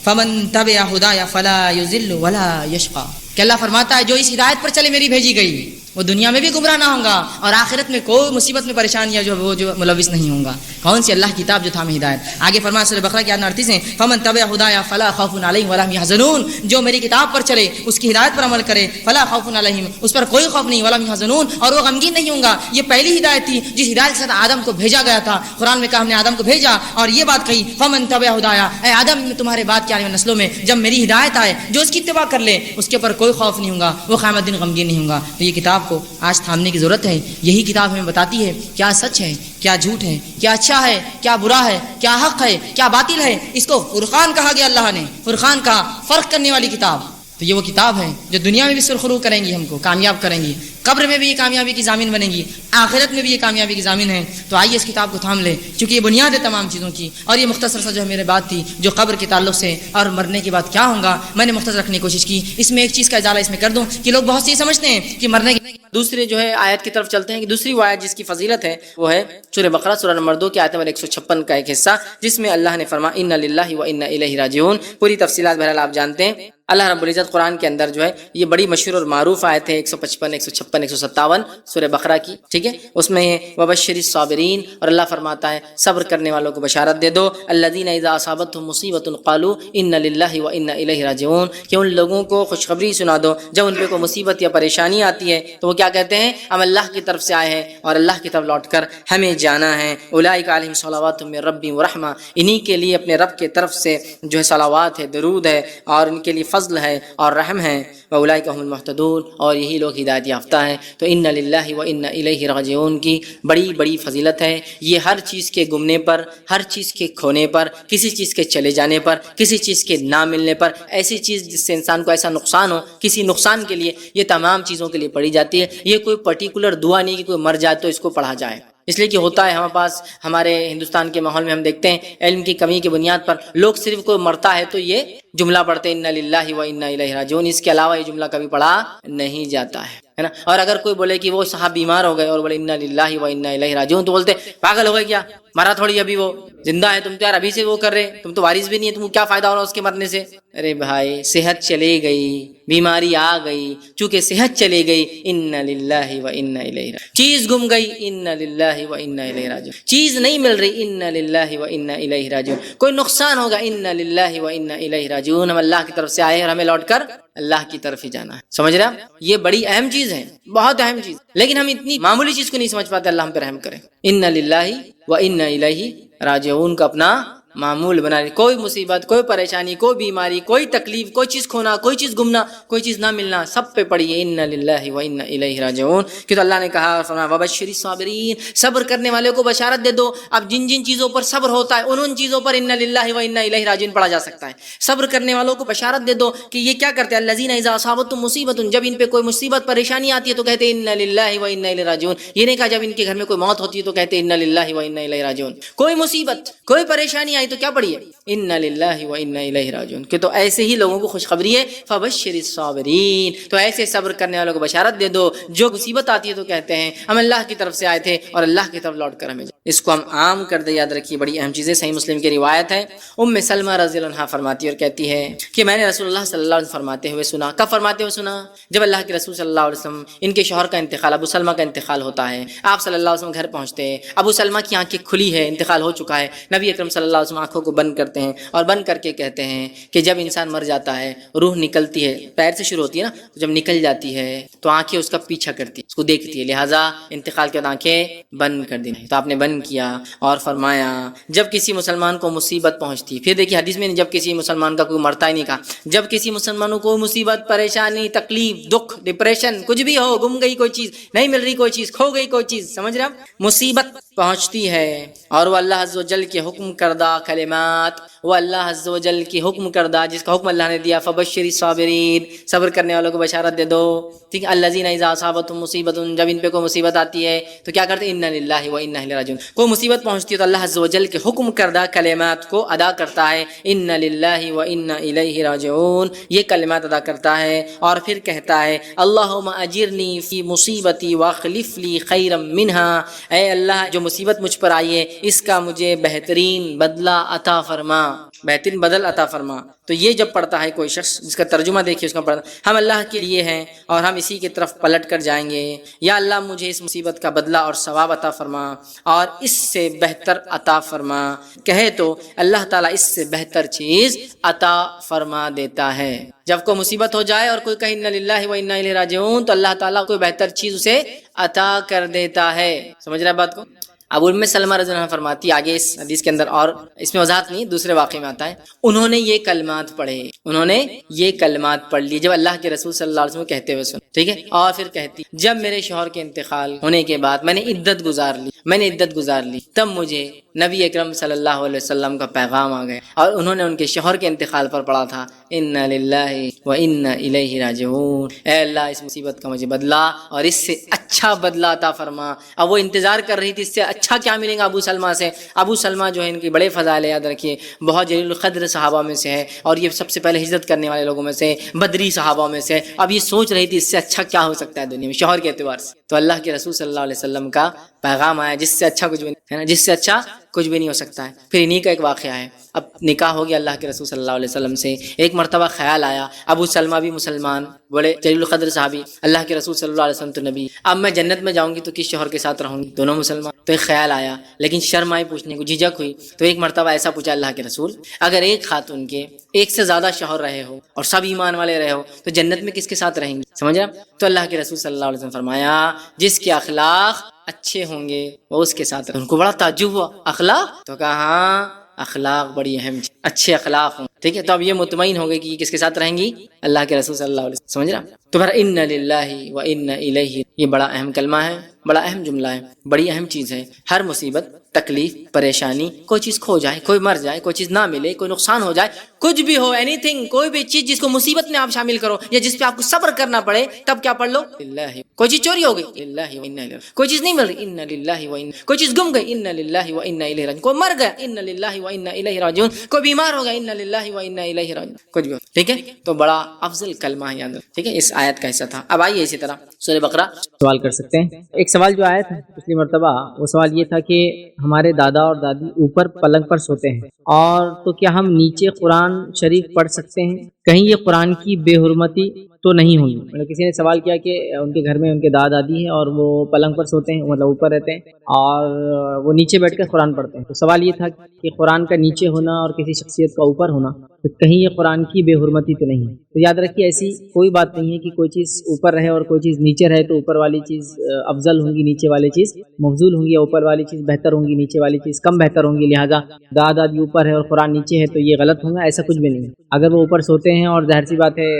فمن تبع ہدایا فلا یضل ولا یشقی. کہ اللہ فرماتا ہے جو اس ہدایت پر چلے میری بھیجی گئی وہ دنیا میں بھی گمراہ نہ ہوگا اور آخرت میں کوئی مصیبت میں پریشانیاں جو ملوث نہیں ہوگا. کون سی اللہ کی کتاب جو تھام ہدایت. آگے فرمایا سورہ بقرہ کی آیت 38 میں فمن تبع ہدایا فلا خوف علیہم ولا هم يحزنون. جو میری کتاب پر چلے اس کی ہدایت پر عمل کرے فلا خوف علیہم اس پر کوئی خوف نہیں ولا هم يحزنون اور وہ غمگین نہیں ہوں گا. یہ پہلی ہدایت تھی جس ہدایت کے ساتھ آدم کو بھیجا گیا تھا. قرآن میں کہا ہم نے آدم کو بھیجا اور یہ بات کہی فمن تبع ہدایا اے آدم تمہارے بعد کے آنے والی نسلوں میں جب میری ہدایت آئے جو اس کی اتباع کر لے اس کے اوپر کوئی خوف نہیں ہوگا، وہ قیامت دن غمگین نہیں ہوگا. تو یہ کتاب کو آج تھامنے کی ضرورت ہے۔ یہی کتاب ہمیں بتاتی ہے کیا سچ ہے، کیا جھوٹ ہے، کیا اچھا ہے، کیا برا ہے، کیا حق ہے، کیا باطل ہے۔ اس کو فرقان کہا گیا، اللہ نے فرقان کہا، فرق کرنے والی کتاب۔ تو یہ وہ کتاب ہے جو دنیا میں بھی سرخرو کریں گی، ہم کو کامیاب کریں گی، قبر میں بھی یہ کامیابی کی ضامن بنیں گی، آخرت میں بھی یہ کامیابی کی ضامن ہے۔ تو آئیے اس کتاب کو تھام لیں، چونکہ یہ بنیاد ہے تمام چیزوں کی۔ اور یہ مختصر سا جو ہے میرے بات تھی جو قبر کے تعلق سے اور مرنے کے بعد کیا ہوگا، میں نے مختصر رکھنے کی کوشش کی۔ اس میں ایک چیز کا اجالہ اس میں کر دوں کہ لوگ بہت سی سمجھتے ہیں کہ مرنے کے دوسرے جو ہے آیت کی طرف چلتے ہیں کہ دوسری وہ آیت جس کی فضیلت ہے وہ ہے سورہ بقرہ سورہ نمبر 2 کی آیت نمبر 156 کا ایک حصہ، جس میں اللہ نے فرمایا انا للہ و انا الیہ راجعون۔ پوری تفصیلات بہرحال آپ جانتے ہیں۔ اللہ رب العزت قرآن کے اندر جو ہے یہ بڑی مشہور اور معروف آیت ہے 155 156 157 سورہ بقرہ کی، ٹھیک ہے۔ اس میں وبشر الصابرین، اور اللہ فرماتا ہے صبر کرنے والوں کو بشارت دے دو، الذین اذا اصابتهم مصیبۃ قالوا انا للہ و انا الیہ راجعون، کہ ان لوگوں کو خوشخبری سنا دو جب ان پہ کوئی مصیبت یا پریشانی آتی ہے تو وہ کیا کہتے ہیں، ہم اللہ کی طرف سے آئے ہیں اور اللہ کی طرف لوٹ کر ہمیں جانا ہے۔ اولئک علیہم صلوات من ربہم ورحمہ، انہی کے لیے اپنے رب کی طرف سے جو ہے صلوات ہے، درود ہے، اور ان کے لیے فضل ہے اور رحم ہے۔ واولئک هم المهتدون، اور یہی لوگ ہدایت یافتہ ہیں۔ تو ان للہ و انا الیہ راجعون کی بڑی بڑی فضیلت ہے۔ یہ ہر چیز کے گمنے پر، ہر چیز کے کھونے پر، کسی چیز کے چلے جانے پر، کسی چیز کے نہ ملنے پر، ایسی چیز جس سے انسان کو ایسا نقصان ہو، کسی نقصان کے لیے یہ تمام چیزوں کے لیے پڑھی جاتی ہے۔ یہ کوئی پرٹیکولر دعا نہیں کہ کوئی مر جائے تو اس کو پڑھا جائے، اس لیے کہ ہوتا ہے ہمارے پاس، ہمارے ہندوستان کے ماحول میں ہم دیکھتے ہیں علم کی کمی کی بنیاد پر لوگ صرف کوئی مرتا ہے تو یہ جملہ پڑھتے ہیں انا للہ و انا الیہ راجعون، اس کے علاوہ یہ جملہ کبھی پڑھا نہیں جاتا ہے نا۔ اور اگر کوئی بولے کہ وہ صاحب بیمار ہو گئے اور بولے انا للہ و انا الیہ راجعون تو بولتے پاگل ہو گئے کیا، مرا تھوڑی ابھی وہ زندہ ہے، تم تو یار ابھی سے وہ کر رہے، تم تو وارث بھی نہیں ہے، تم کو کیا فائدہ ہو رہا اس کے مرنے سے۔ ارے بھائی صحت چلے گئی، بیماری آ گئی، چونکہ صحت چلے گئی انا للہ و انا الیہ راجعون، چیز گم گئی انا للہ و انا الیہ راجعون، چیز نہیں مل رہی انا للہ و انا الیہ راجعون، کوئی نقصان ہوگا انا للہ و انا الیہ راجعون، ہم اللہ کی طرف سے آئے اور ہمیں لوٹ کر اللہ کی طرف ہی جانا ہے۔ سمجھ رہے ہیں؟ یہ بڑی اہم چیز ہے، بہت اہم چیز، لیکن ہم اتنی معمولی چیز کو نہیں سمجھ پاتے۔ اللہ ہم پہ رحم کرے۔ انا للہ و انا الیہ راجعون کا اپنا معمول بنا رہی، کوئی مصیبت، کوئی پریشانی، کوئی بیماری، کوئی تکلیف، کوئی چیز کھونا، کوئی چیز گمنا، کوئی چیز نہ ملنا، سب پہ پڑی ہے انا للہ و انا الیہ راجعون۔ کہ تو اللہ نے کہا فرمایا وبشر الصابرین، صبر کرنے والے کو بشارت دے دو۔ اب جن جن چیزوں پر صبر ہوتا ہے ان چیزوں پر انا للہ و انا الیہ راجعون پڑھا جا سکتا ہے۔ صبر کرنے والوں کو بشارت دے دو کہ یہ کیا کرتے ہیں، الذین اذا اصابتهم مصیبۃ، جب ان پہ کوئی مصیبت پریشانی آتی ہے تو کہتے ہیں انا للہ و انا الیہ راجعون۔ یہ نہیں کہا جب ان کے گھر میں کوئی موت ہوتی ہے تو کہتے ہیں انا للہ و انا الیہ راجعون۔ کوئی مصیبت، کوئی پریشانی آئی تو کیا پڑھی ہے، انا للہ و انا الیہ راجعون۔ کہ تو ایسے ہی لوگوں کو خوشخبری ہے فبشر الصابرین، تو ایسے صبر کرنے والوں کو بشارت دے دو جو مصیبت آتی ہے تو کہتے ہیں ہم اللہ کی طرف سے آئے تھے اور اللہ کی طرف لوٹ کر ہمیں اس کو ہم عام کر دیں۔ یاد رکھیے بڑی اہم چیزیں، صحیح مسلم کی روایت ہے، ام سلمہ رضی اللہ عنہا فرماتی ہے اور کہتی ہے کہ میں نے رسول اللہ صلی اللہ علیہ وسلم فرماتے ہوئے سنا۔ کب فرماتے ہوئے سنا؟ جب اللہ کے رسول صلی اللہ علیہ وسلم ان کے شوہر کا انتقال، ابو سلمہ کا انتقال ہوتا ہے، آپ صلی اللہ علیہ وسلم گھر پہنچتے ہیں، ابو سلمہ کی آنکھیں کھلی ہے، انتقال ہو چکا ہے، نبی اکرم صلی اللہ علیہ وسلم آنکھوں کو بند کرتے ہیں اور بند کر کے کہتے ہیں کہ جب انسان مر جاتا ہے روح نکلتی ہے، پیر سے شروع ہوتی ہے نا، تو جب نکل جاتی ہے تو آنکھیں اس کا پیچھا کرتی ہے، اس کو دیکھتی ہے، لہٰذا انتقال کے بعد آنکھیں بند کر دینی۔ تو آپ نے بند کیا اور فرمایا جب کسی مسلمان کو مصیبت پہنچتی، پھر دیکھیے حدیث میں جب کسی مسلمان کا کوئی مرتا ہی نہیں کہا، جب کسی مسلمانوں کو مصیبت، پریشانی، تکلیف، دکھ، ڈپریشن، کچھ بھی ہو، گم گئی کوئی چیز، نہیں مل رہی کوئی چیز، کھو گئی کوئی چیز، سمجھ رہے ہیں، مصیبت پہنچتی ہے اور وہ اللہ عز و جل کے حکم کردہ کلمات، وہ اللہ عز و جل کی حکم کردہ جس کا حکم اللہ نے دیا فبشر الصابرین، صبر کرنے والوں کو بشارت دے دو، ٹھیک ہے، الذین اذا اصابتهم مصیبۃ، جب ان پہ کوئی مصیبت آتی ہے تو کیا کرتے ہیں انا للہ و انا الیہ راجعون، کوئی مصیبت پہنچتی ہے تو اللہ عز و جل کے حکم کردہ کلمات کو ادا کرتا ہے، انا للہ و انا الیہ راجعون، یہ کلمات ادا کرتا ہے اور پھر کہتا ہے اللہم اجرنی فی مصیبتی واخلف لی خیرا منہا، اے اللہ جو مصیبت مجھ پر آئی ہے اس کا مجھے بہترین بدلہ عطا فرما، بہترین بدل عطا فرما۔ تو یہ جب پڑھتا ہے کوئی شخص، جس کا ترجمہ دیکھیے اس کا پڑھتا، ہم اللہ کے لیے ہیں اور ہم اسی کی طرف پلٹ کر جائیں گے، یا اللہ مجھے اس مصیبت کا بدلہ اور ثواب عطا فرما اور اس سے بہتر عطا فرما، کہے تو اللہ تعالیٰ اس سے بہتر چیز عطا فرما دیتا ہے۔ جب کوئی مصیبت ہو جائے اور کوئی کہے انا للہ و انا الیہ راجعون تو اللہ تعالیٰ کوئی بہتر چیز اسے عطا کر دیتا ہے۔ سمجھ رہے بات کو؟ اب ام سلمہ رضی اللہ عنہ فرماتی آگے اس حدیث کے اندر، اور اس میں وضاحت نہیں، دوسرے واقعے میں آتا ہے، انہوں نے یہ کلمات پڑھے، انہوں نے یہ کلمات پڑھ لی جب اللہ کے رسول صلی اللہ علیہ وسلم کہتے ہوئے سن، ٹھیک ہے، اور پھر کہتی جب میرے شوہر کے انتقال ہونے کے بعد میں نے عدت گزار لی تب مجھے نبی اکرم صلی اللہ علیہ وسلم کا پیغام آ گیا، اور انہوں نے ان کے شوہر کے انتقال پر پڑھا تھا انا للہ و انا الیہ راجعون، اے اللہ اس مصیبت کا مجھے بدلا اور اس سے اچھا بدلا عطا فرما۔ اب وہ انتظار کر رہی تھی اس سے اچھا کیا ملے گا ابو سلمہ سے۔ ابو سلمہ جو ہے ان کی بڑے فضائل یاد رکھیے، بہت جلیل القدر صحابہ میں سے ہے، اور یہ سب سے پہلے ہجرت کرنے والے لوگوں میں سے، بدری صحابہ میں سے۔ اب یہ سوچ رہی تھی اس سے اچھا کیا ہو سکتا ہے دنیا میں شوہر کے اعتبار سے، تو اللہ کے رسول صلی اللہ علیہ وسلم کا پیغام آیا جس سے اچھا کچھ بھی نہیں ہے نا، جس سے اچھا کچھ بھی نہیں ہو سکتا ہے۔ پھر انہی کا ایک واقعہ ہے، اب نکاح ہو گیا اللہ کے رسول صلی اللہ علیہ وسلم سے، ایک مرتبہ خیال آیا، ابو سلمہ بھی مسلمان، بڑے جلیل القدر صحابی، اللہ کے رسول صلی اللہ علیہ وسلم تو نبی، اب میں جنت میں جاؤں گی تو کس شوہر کے ساتھ رہوں گی، دونوں مسلمان۔ تو ایک خیال آیا، لیکن شرم آئی پوچھنے کو، جھجک ہوئی، تو ایک مرتبہ ایسا پوچھا اللہ کے رسول، اگر ایک خاتون کے ایک سے زیادہ شوہر رہے ہو اور سب ایمان والے رہے ہو تو جنت میں کس کے ساتھ رہیں گی، سمجھ رہے؟ تو اللہ کے رسول صلی اللہ علیہ وسلم فرمایا جس کے اخلاق اچھے ہوں گے وہ اس کے ساتھ رہیں۔ ان کو بڑا تعجب ہوا، اخلاق؟ تو کہا ہاں اخلاق بڑی اہم چیز، اچھے اخلاق ہوں، ٹھیک ہے۔ تو اب یہ مطمئن ہو گئی کہ یہ کس کے ساتھ رہیں گی، اللہ کے رسول صلی اللہ علیہ وسلم، سمجھ رہا؟ تو پھر انا للہ و انا الیہ، یہ بڑا اہم کلمہ ہے، بڑا اہم جملہ ہے، بڑی اہم چیز ہے۔ ہر مصیبت، تکلیف، پریشانی، کوئی چیز کھو جائے، کوئی مر جائے، کوئی چیز نہ ملے، کوئی نقصان ہو جائے، کچھ بھی ہو، اینی تھنگ، کوئی بھی چیز جس کو مصیبت میں آپ شامل کرو یا جس پہ آپ کو صبر کرنا پڑے، تب کیا پڑھ لو، للہ۔ کوئی چیز چوری ہو گئی، للہ و انا الیہ، کوئی چیز نہیں مل رہی، انا للہ و انا، کوئی چیز گم گئی، انا للہ و انا الیہ راجعون، کوئی مر گیا، انا للہ و انا الیہ راجعون، کوئی بیمار ہو گیا، انا للہ و انا الیہ راجعون، کچھ بھی ہو، ٹھیک ہے۔ تو بڑا افضل کلمہ ہے، یاد رکھو، ٹھیک ہے، اس آیت کا حصہ تھا۔ اب آئیے اسی طرح سورہ بقرہ سوال کر سکتے ہیں۔ ایک سوال جو آیا تھا پچھلی مرتبہ، وہ سوال یہ تھا کہ ہمارے دادا اور دادی اوپر پلنگ پر سوتے ہیں، اور تو کیا ہم نیچے قرآن شریف پڑھ سکتے ہیں؟ کہیں یہ قرآن کی بے حرمتی تو نہیں ہوگی؟ مطلب کسی نے سوال کیا کہ ان کے گھر میں ان کے دادا دادی ہیں اور وہ پلنگ پر سوتے ہیں، مطلب اوپر رہتے ہیں، اور وہ نیچے بیٹھ کر قرآن پڑھتے ہیں۔ تو سوال یہ تھا کہ قرآن کا نیچے ہونا اور کسی شخصیت کا اوپر ہونا، تو کہیں یہ قرآن کی بے حرمتی تو نہیں ہے؟ تو یاد رکھیے ایسی کوئی بات نہیں ہے کہ کوئی چیز اوپر رہے اور کوئی چیز نیچے رہے تو اوپر والی چیز افضل ہوں گی، نیچے والی چیز مفضول ہوں گی، یا اوپر والی چیز بہتر ہوں گی، نیچے والی چیز کم بہتر ہوں گی، لہٰذا دادا بھی اوپر ہے اور قرآن نیچے ہے تو یہ غلط ہوگا، ایسا کچھ بھی نہیں ہے۔ اگر وہ اوپر سوتے ہیں اور ظاہر سی بات ہے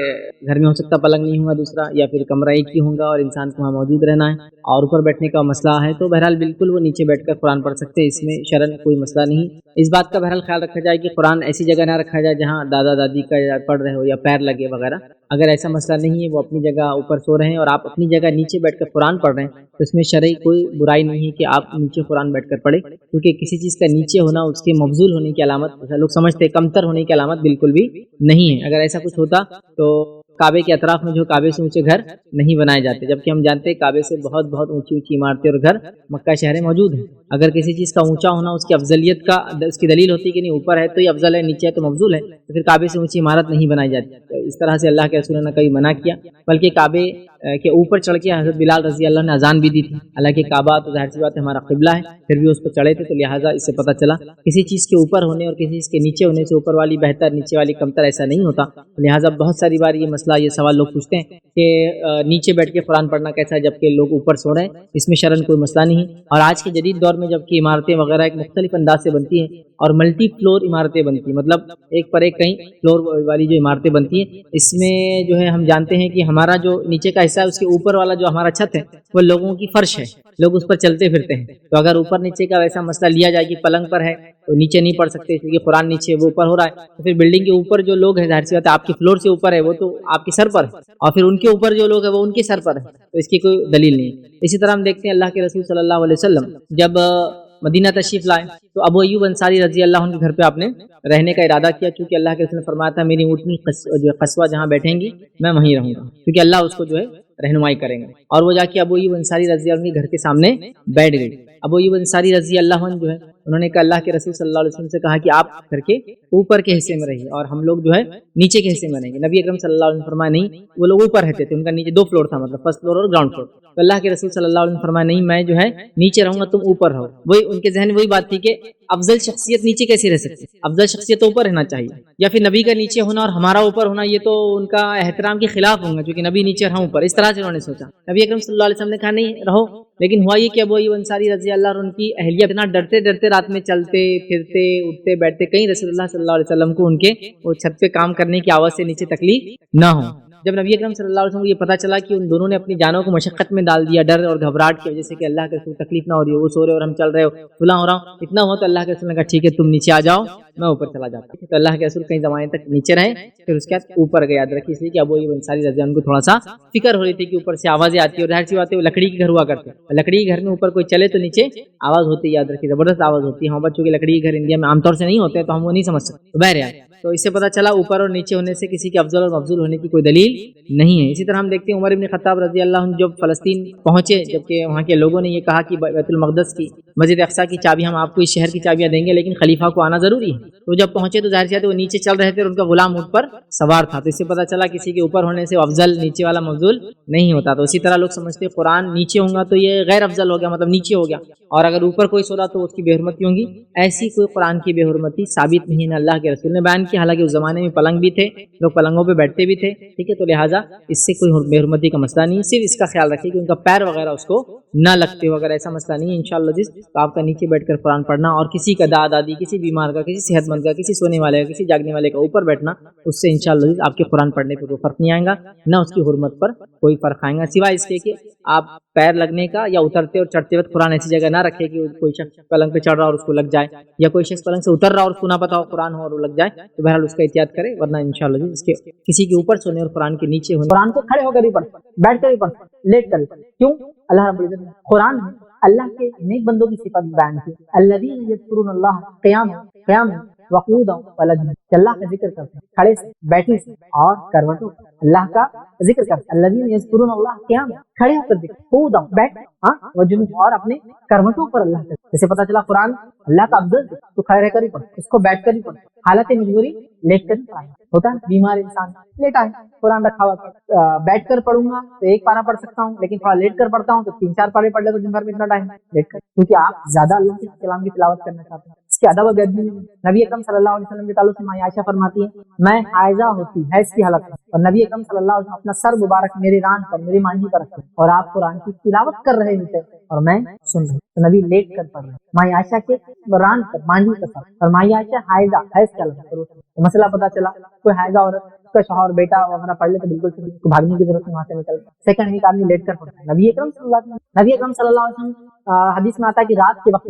گھر میں ہو سکتا پلنگ نہیں ہوگا دوسرا، یا پھر کمرہ ایک ہی ہوگا اور انسان کو وہاں موجود رہنا ہے اور اوپر بیٹھنے کا مسئلہ ہے، تو بہرحال بالکل وہ نیچے بیٹھ کر قرآن پڑھ سکتے ہیں، اس میں شرعاً کوئی مسئلہ نہیں۔ اس بات کا بہرحال خیال رکھا جائے کہ قرآن ایسی جگہ نہ رکھا جائے جہاں دادا دادی کا پڑھ رہے ہو یا پیر لگے وغیرہ۔ اگر ایسا مسئلہ نہیں ہے، وہ اپنی جگہ اوپر سو رہے ہیں اور آپ اپنی جگہ نیچے بیٹھ کر قرآن پڑھ رہے ہیں، تو اس میں شرعی کوئی برائی نہیں ہے کہ آپ نیچے قرآن بیٹھ کر پڑھیں، کیونکہ کسی چیز کا نیچے ہونا اس کے مفضول ہونے کی علامت، لوگ سمجھتے ہیں کمتر ہونے کی علامت، بالکل بھی نہیں ہے۔ اگر ایسا کچھ ہوتا تو کعبے کے اطراف میں جو کعبے سے اونچے گھر نہیں بنائے جاتے، جبکہ ہم جانتے ہیں کعبے سے بہت بہت اونچی اونچی عمارتیں اور گھر مکہ شہر میں موجود ہیں۔ اگر کسی چیز کا اونچا ہونا اس کی افضلیت کا اس کی دلیل ہوتی ہے کہ نہیں اوپر ہے تو یہ افضل ہے، نیچے ہے تو مفضول ہے، تو پھر کعبے سے اونچی عمارت نہیں بنائی جاتی۔ اس طرح سے اللہ کے رسول نے کبھی منع کیا، بلکہ کعبے کے اوپر چڑھ کے حضرت بلال رضی اللہ نے اذان بھی دی تھی، حالانکہ کعبہ تو ظاہر سی بات ہے ہمارا قبلہ ہے، پھر بھی اس پر چڑھے تھے، تو لہٰذا اس سے پتہ چلا کسی چیز کے اوپر ہونے اور کسی چیز کے نیچے ہونے سے اوپر والی بہتر، نیچے والی کمتر، ایسا نہیں ہوتا۔ لہٰذا بہت ساری بار یہ مسئلہ، یہ سوال لوگ پوچھتے ہیں کہ نیچے بیٹھ کے قرآن پڑھنا کیسا ہے جبکہ لوگ اوپر سو رہے ہیں، اس میں شرعاً کوئی مسئلہ نہیں ہے۔ اور آج کے جدید دور میں جبکہ عمارتیں وغیرہ ایک مختلف انداز سے بنتی ہیں اور ملٹی فلور عمارتیں بنتی ہیں، مطلب ایک پر ایک کئی فلور والی جو عمارتیں بنتی ہیں، اس میں جو ہے ہم جانتے ہیں کہ ہمارا جو نیچے کا حصہ ہے اس کے اوپر والا جو ہمارا چھت ہے وہ لوگوں کی فرش ہے، لوگ اس پر چلتے پھرتے ہیں۔ تو اگر اوپر نیچے کا ویسا مسئلہ لیا جائے کہ پلنگ پر ہے تو نیچے نہیں پڑھ سکتے کیونکہ قرآن نیچے وہ اوپر ہو رہا ہے، تو پھر بلڈنگ کے اوپر جو لوگ ہیں ظاہر سی بات ہے آپ کے فلور سے اوپر ہے، وہ تو آپ کے سر پر ہے، اور پھر ان کے اوپر جو لوگ ہیں وہ ان کے سر پر ہے، تو اس کی کوئی دلیل نہیں ہے۔ اسی طرح ہم دیکھتے ہیں اللہ کے رسول صلی اللہ علیہ وسلم جب مدینہ تشریف لائے تو ابو ایوب انصاری رضی اللہ عنہ کے گھر پہ آپ نے رہنے کا ارادہ کیا، کیونکہ اللہ کے رسول نے فرمایا تھا میری اونٹنی جو قصوہ جہاں بیٹھیں گی میں وہیں رہوں گا، کیونکہ اللہ اس کو جو ہے رہنمائی کریں گا۔ اور وہ جا کے ابو ایوب انصاری رضی اللہ عنہ کے گھر کے سامنے بیٹھ گئی۔ ابو ایوب انصاری رضی اللہ عنہ جو ہے انہوں نے کہا اللہ کے رسول صلی اللہ علیہ وسلم سے کہا کہ آپ گھر کے اوپر کے حصے میں رہیے اور ہم لوگ جو ہے نیچے کے حصے میں رہیں گے۔ نبی اکرم صلی اللہ علیہ وسلم فرمایا نہیں، وہ لوگ اوپر رہتے تھے، ان کا نیچے 2 فلور تھا، مطلب فرسٹ فلور اور گراؤنڈ فلور، تو اللہ کے رسول صلی اللہ علیہ وسلم فرمایا نہیں، میں جو ہے نیچے رہوں گا، تم اوپر رہو۔ وہی ان کے ذہن میں وہی بات تھی کہ افضل شخصیت نیچے کیسے رہ سکتی، افضل شخصیت اوپر رہنا چاہیے، یا پھر نبی کا نیچے ہونا اور ہمارا اوپر ہونا یہ تو ان کا احترام کے خلاف ہوں گا، کیونکہ نبی نیچے رہا اوپر، اس طرح سے انہوں نے سوچا۔ نبی اکرم صلی اللہ علیہ وسلم نے کہا نہیں رہو، لیکن ہوا یہ کہ ابو ایوب انصاری رضی اللہ عنہ ان کی اہلیہ اتنا ڈرتے ڈرتے رات میں چلتے پھرتے اٹھتے بیٹھتے کہیں رسول اللہ صلی اللہ علیہ وسلم کو ان کے وہ چھت پہ کام کرنے کی آواز سے نیچے تکلیف نہ ہو. جب نبی اکرم صلی اللہ علیہ وسلم کو یہ پتہ چلا کہ ان دونوں نے اپنی جانوں کو مشقت میں ڈال دیا ڈر اور گھبراہٹ کی وجہ سے کہ اللہ کے رسول تکلیف نہ ہو رہی ہے، وہ سو رہے اور ہم چل رہے ہو فلاں ہو رہا ہوں، اتنا ہوا تو اللہ کے رسول نے کہا ٹھیک ہے تم نیچے آ جاؤ میں اوپر چلا جاتا ہوں. تو اللہ کے رسول کئی زمانے تک نیچے رہے پھر اس کے بعد اوپر گئے. یاد رکھیے اس لیے کہ ابو ایوب انصاری رضی اللہ عنہ کو تھوڑا سا فکر ہو رہی تھی کہ اوپر سے آوازیں آتی ہے اور ظاہر سی بات ہے وہ لکڑی کے گھر ہوا کرتے ہیں، لکڑی کے گھر میں اوپر کوئی چلے تو نیچے آواز ہوتی ہے. یاد رکھیے زبردست آواز ہوتی ہے. ہم بچوں کے لکڑی کے گھر انڈیا میں عام طور سے نہیں ہوتے تو ہم وہ نہیں سمجھ سکتے. بہرحال تو اس سے پتہ چلا اوپر اور نیچے ہونے سے کسی کے افضل اور مفضول ہونے کی کوئی دلیل نہیں ہے. اسی طرح ہم دیکھتے ہیں عمر ابن خطاب رضی اللہ عنہ جب فلسطین پہنچے جبکہ وہاں کے لوگوں نے یہ کہا کہ بیت المقدس کی مسجد اقصیٰ کی چابی ہم آپ کو اس شہر کی چابیاں دیں گے لیکن خلیفہ کو آنا ضروری ہے. تو جب پہنچے تو ظاہر سی بات ہے وہ نیچے چل رہے تھے اور ان کا غلام اونٹ پر سوار تھا. تو اس سے پتہ چلا کسی کے اوپر ہونے سے افضل نیچے والا مفضول نہیں ہوتا. تو اسی طرح لوگ سمجھتے ہیں قرآن نیچے ہوں گا تو یہ غیر افضل ہو گیا مطلب نیچے ہو گیا، اور اگر اوپر کوئی سودا تو اس کی بے حرمتی ہوں گی. ایسی کوئی قرآن کی بے حرمتی ثابت نہیں ہے، اللہ کے رسول نے بیان کی. حالانکہ اس زمانے میں پلنگ بھی تھے، لوگ پلنگوں پہ بیٹھتے بھی تھے، ٹھیک ہے، تو لہٰذا اس سے کوئی بے حرمتی کا مسئلہ نہیں ہے. صرف اس کا خیال رکھیے کہ ان کا پیر وغیرہ اس کو نہ لگتے ہو، اگر ایسا مسئلہ نہیں ہے انشاءاللہ تو آپ کا نیچے بیٹھ کر قرآن پڑھنا اور کسی کا دادی کسی بیمار کا کسی صحت مند کا کسی سونے والے کا کسی جاگنے والے کا اوپر بیٹھنا اس سے انشاءاللہ آپ کے قرآن پڑھنے پہ کوئی فرق نہیں آئے گا، نہ اس کی حرمت پر کوئی فرق آئے گا، سوائے اس کے کہ آپ پیر لگنے کا یا اترتے اور چڑھتے وقت قرآن ایسی جگہ نہ رکھے کہ کوئی شخص پلنگ پہ چڑھ رہا اور اس کو لگ جائے، یا کوئی شخص پلنگ سے اتر رہا اور اس کو نہ پتا ہو قرآن ہو اور وہ لگ جائے. تو بہرحال اس کا احتیاط کرے، ورنہ انشاءاللہ اس کے کسی کے اوپر سونے اور قرآن کے نیچے ہونے. قرآن کو کھڑے ہو کر ہی پڑھ، بیٹھ کر ہی پڑھ، لیٹ کر ہی پڑھ. کیوں؟ اللہ رب العزت نے قرآن اللہ کے نیک بندوں کی صفت بیان کی. الذین یذکرون اللہ قیاما وقعودا وعلی جنوبہم، اللہ کا ذکر کرتے ہیں کھڑے سے، بیٹھے سے اور کروٹوں پر. اللہ کا ذکر کرتے ہیں الذین یذکرون اللہ قیاما، کھڑے ہو کر ذکر، قعودا بیٹھ، وجنوبا اور اپنے کروٹوں پر اللہ کا. جیسے پتہ چلا قرآن اللہ کا افضل تو کھڑے رہ کر ہی پڑھ، اس کو بیٹھ کر ہی پڑھ. حالت مجبوری لیٹ کر ہی پڑھیں. ہوتا ہے بیمار انسان لیٹا ہے قرآن رکھا ہوا، بیٹھ کر پڑھوں گا تو ایک پارا پڑھ سکتا ہوں لیکن تھوڑا لیٹ کر پڑھتا ہوں تو 3-4 پارے پڑھ لے تو دن بھر میں اتنا ٹائم لیٹ کر، کیونکہ آپ زیادہ اللہ کے کلام کی تلاوت کرنا چاہتے ہیں. اس کے ادب و ادب میں نبی اکرم صلی اللہ علیہ وسلم کے تعلق سے ماں عائشہ فرماتی ہے میں حائضہ ہوتی حیض کی حالت میں اور نبی اکرم صلی اللہ علیہ وسلم اپنا سر مبارک میری ران پر میری مانجی پر رکھتے اور آپ قرآن کی تلاوت کر رہے ہوتے اور میں سن رہا. تو نبی لیٹ کر پڑھ رہے ماں عائشہ کے ران پر مانجی پر اور ماں عائشہ حائضہ حیض کی حالت میں. مسئلہ پتہ چلا کوئی حائضہ عورت اس کا شوہر بیٹا وغیرہ پڑھ لے تو بالکل اس کو بھاگنے کی ضرورت نہیں، وہاں سے نکل. سیکنڈ ایک آدمی لیٹ کر پڑھتا ہے. نبی اکرم صلی اللہ علیہ وسلم حدیث میں آتا ہے کہ رات کے وقت